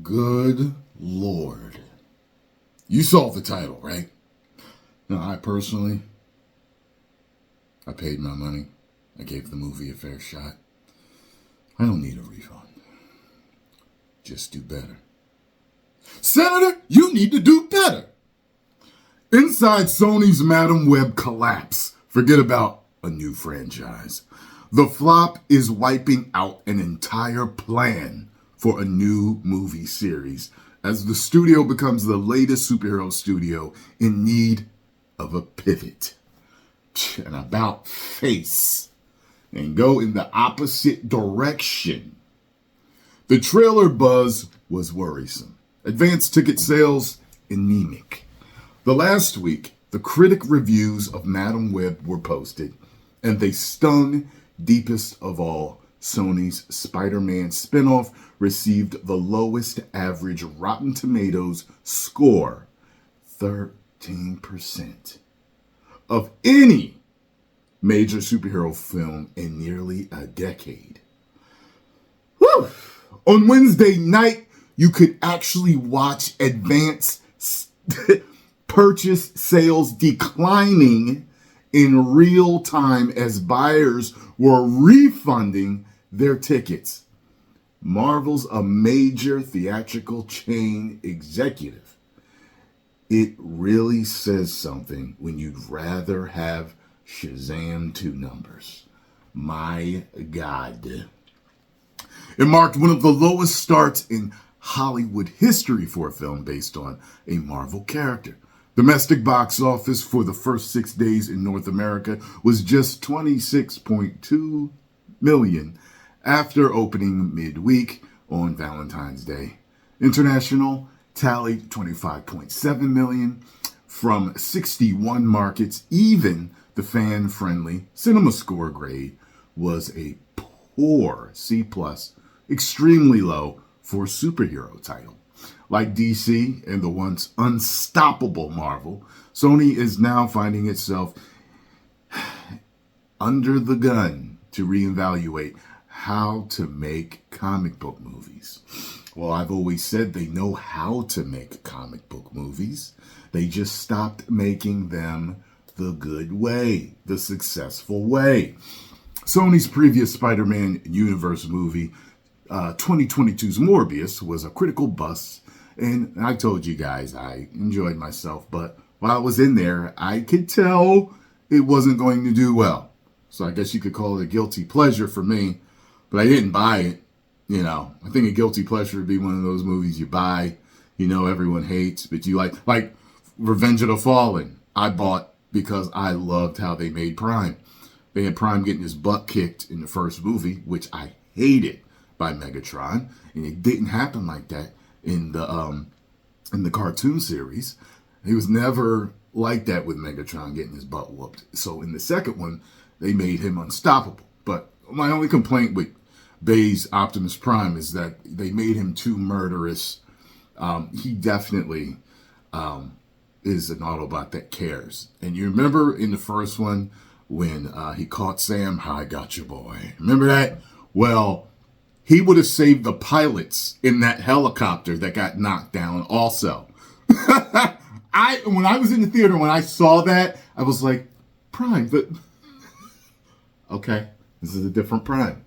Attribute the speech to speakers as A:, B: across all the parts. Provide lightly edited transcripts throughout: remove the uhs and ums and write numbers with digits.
A: Good Lord. You saw the title, right? Now, I paid my money. I gave the movie a fair shot. I don't need a refund. Just do better. Senator, you need to do better. Inside Sony's Madam Web collapse. Forget about a new franchise. The flop is wiping out an entire plan for a new movie series as the studio becomes the latest superhero studio in need of a pivot. An about face and go in the opposite direction. The trailer buzz was worrisome. Advanced ticket sales anemic. The last week, the critic reviews of Madam Web were posted, and they stung deepest of all. Sony's Spider-Man spinoff received the lowest average Rotten Tomatoes score, 13%, of any major superhero film in nearly a decade. Whew. On Wednesday night, you could actually watch advance purchase sales declining in real time as buyers were refunding their tickets. Marvel's a major theatrical chain executive. It really says something when you'd rather have Shazam 2 numbers. My God. It marked one of the lowest starts in Hollywood history for a film based on a Marvel character. Domestic box office for the first 6 days in North America was just $26.2 million after opening midweek on Valentine's Day. International tallied $25.7 million from 61 markets. Even the fan-friendly cinema score grade was a poor C+, extremely low for a superhero title. Like DC and the once unstoppable Marvel, Sony is now finding itself under the gun to reevaluate how to make comic book movies. Well, I've always said they know how to make comic book movies. They just stopped making them the good way, the successful way. Sony's previous Spider-Man universe movie, 2022's Morbius, was a critical bust. And I told you guys I enjoyed myself, but while I was in there, I could tell it wasn't going to do well. So I guess you could call it a guilty pleasure for me, but I didn't buy it. You know, I think a guilty pleasure would be one of those movies you buy, you know, everyone hates, but you like Revenge of the Fallen. I bought because I loved how they made Prime. They had Prime getting his butt kicked in the first movie, which I hated, by Megatron, and it didn't happen like that in the cartoon series. He was never like that with Megatron getting his butt whooped. So in the second one, they made him unstoppable. But my only complaint with Bay's Optimus Prime is that they made him too murderous. He definitely is an Autobot that cares. And you remember in the first one when he caught Sam, I got you, boy. Remember that? Well, he would have saved the pilots in that helicopter that got knocked down also. When I was in the theater, when I saw that, I was like, Prime, but okay, this is a different Prime.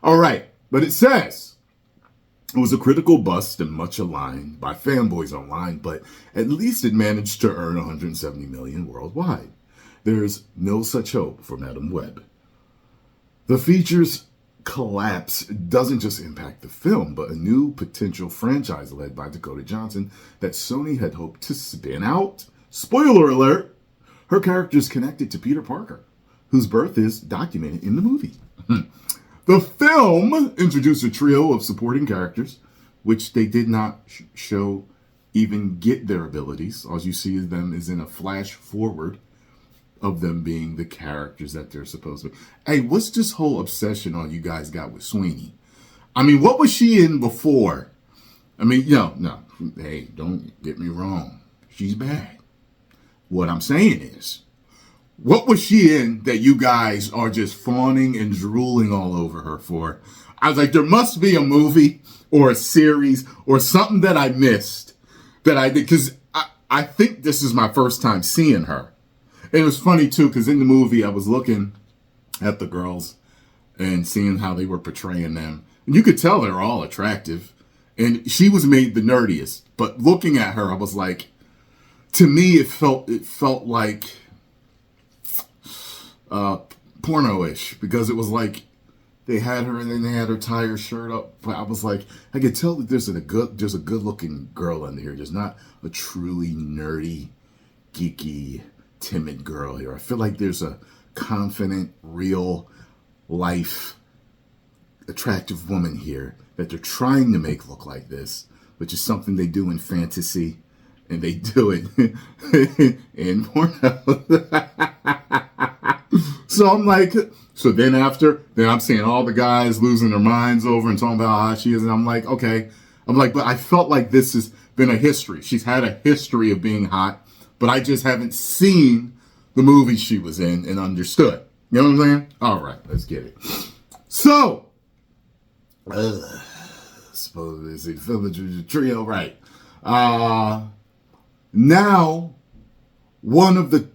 A: All right, but it says it was a critical bust and much aligned by fanboys online, but at least it managed to earn $170 million worldwide. There's no such hope for Madam Web. The features collapse doesn't just impact the film, but a new potential franchise led by Dakota Johnson that Sony had hoped to spin out. Spoiler alert, her character is connected to Peter Parker, whose birth is documented in the movie. The film introduced a trio of supporting characters, which they did not show even get their abilities. All you see of them is in a flash forward of them being the characters that they're supposed to be. Hey, what's this whole obsession on you guys got with Sweeney? I mean, what was she in before? I mean, no, hey, don't get me wrong. She's bad. What I'm saying is, what was she in that you guys are just fawning and drooling all over her for? I was like, there must be a movie or a series or something that I missed that I did, because I think this is my first time seeing her. And it was funny too, because in the movie I was looking at the girls and seeing how they were portraying them. And you could tell they were all attractive. And she was made the nerdiest. But looking at her, I was like, to me, it felt like porno-ish, because it was like they had her and then they had her tie her shirt up. But I was like, I could tell that there's a good-looking girl under here. There's not a truly nerdy, geeky, timid girl here. I feel like there's a confident, real life, attractive woman here that they're trying to make look like this, which is something they do in fantasy, and they do it in porno. So I'm like, so then I'm seeing all the guys losing their minds over and talking about how she is, and I'm like, okay. I'm like, but I felt like this has been a history. She's had a history of being hot, but I just haven't seen the movie she was in and understood. You know what I'm saying? All right, let's get it. So, suppose it's a trio, right? Now, one of the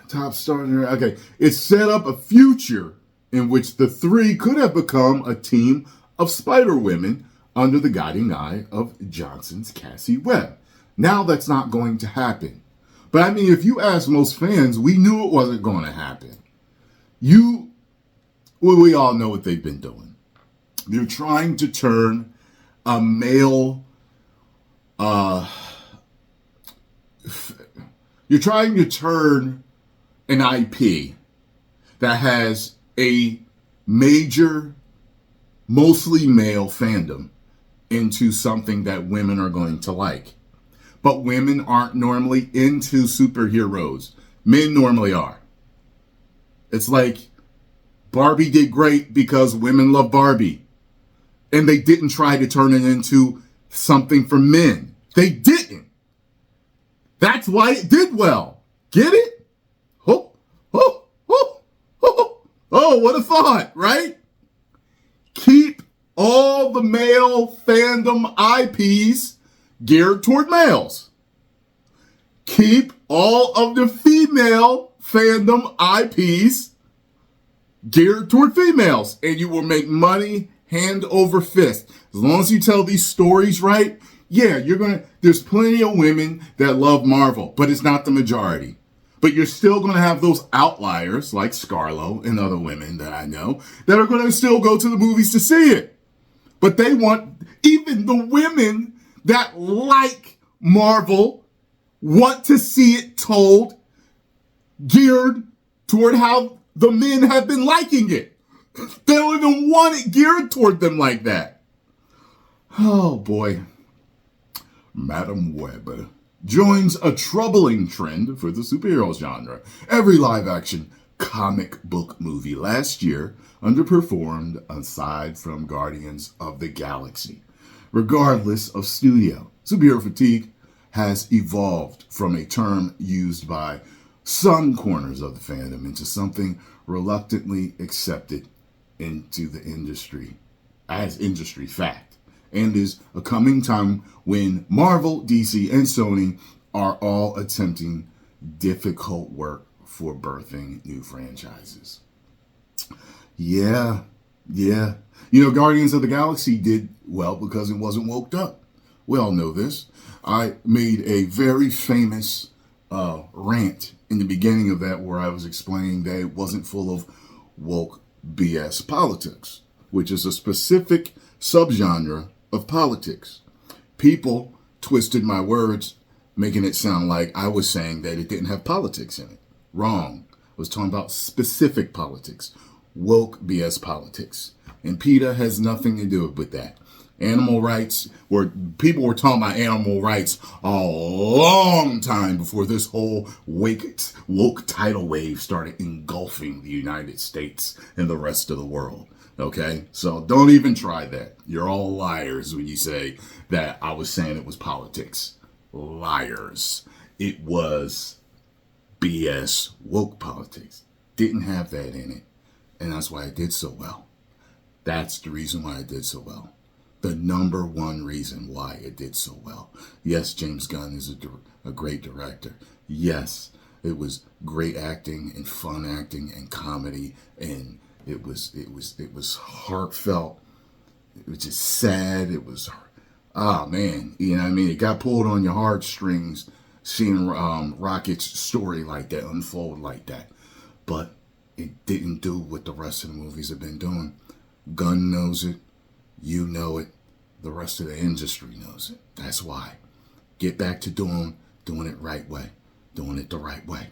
A: top stars. Okay, it set up a future in which the three could have become a team of Spider Women under the guiding eye of Johnson's Cassie Webb. Now that's not going to happen. But I mean, if you ask most fans, we knew it wasn't going to happen. We all know what they've been doing. They're trying to turn a male, you're trying to turn an IP that has a major, mostly male fandom into something that women are going to like. But women aren't normally into superheroes. Men normally are. It's like Barbie did great because women love Barbie. And they didn't try to turn it into something for men. They didn't. That's why it did well. Get it? Oh, what a thought, right? Keep all the male fandom IPs geared toward males. Keep all of the female fandom IPs geared toward females, and you will make money hand over fist. As long as you tell these stories right, yeah, there's plenty of women that love Marvel, but it's not the majority. But you're still going to have those outliers like Scarlo and other women that I know that are going to still go to the movies to see it. But they want, even the women that like Marvel want to see it told, geared toward how the men have been liking it. They don't even want it geared toward them like that. Oh boy. Madam Web joins a troubling trend for the superhero genre. Every live-action comic book movie last year underperformed aside from Guardians of the Galaxy. Regardless of studio, superhero fatigue has evolved from a term used by some corners of the fandom into something reluctantly accepted into the industry as industry fact, and is a coming time when Marvel, DC, and Sony are all attempting difficult work for birthing new franchises. Yeah. Guardians of the Galaxy did well because it wasn't woke up. We all know this. I made a very famous rant in the beginning of that where I was explaining that it wasn't full of woke BS politics, which is a specific subgenre of politics. People twisted my words, making it sound like I was saying that it didn't have politics in it. Wrong. I was talking about specific politics, woke BS politics. And PETA has nothing to do with that. Animal rights, people were talking about animal rights a long time before this whole woke tidal wave started engulfing the United States and the rest of the world. Okay? So don't even try that. You're all liars when you say that I was saying it was politics. Liars. It was BS woke politics. Didn't have that in it. And that's why it did so well. That's the reason why it did so well. The number one reason why it did so well. Yes, James Gunn is a great director. Yes, it was great acting and fun acting and comedy, and it was heartfelt. It was just sad. It was, oh man, you know what I mean? It got pulled on your heartstrings seeing Rocket's story like that unfold like that. But it didn't do what the rest of the movies have been doing. Gunn knows it. You know it. The rest of the industry knows it. That's why. Get back to doing it right way. Doing it the right way.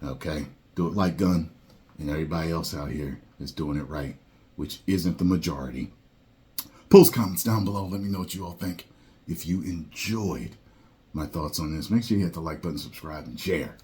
A: Okay? Do it like Gunn and everybody else out here is doing it right, which isn't the majority. Post comments down below. Let me know what you all think. If you enjoyed my thoughts on this, make sure you hit the like button, subscribe, and share.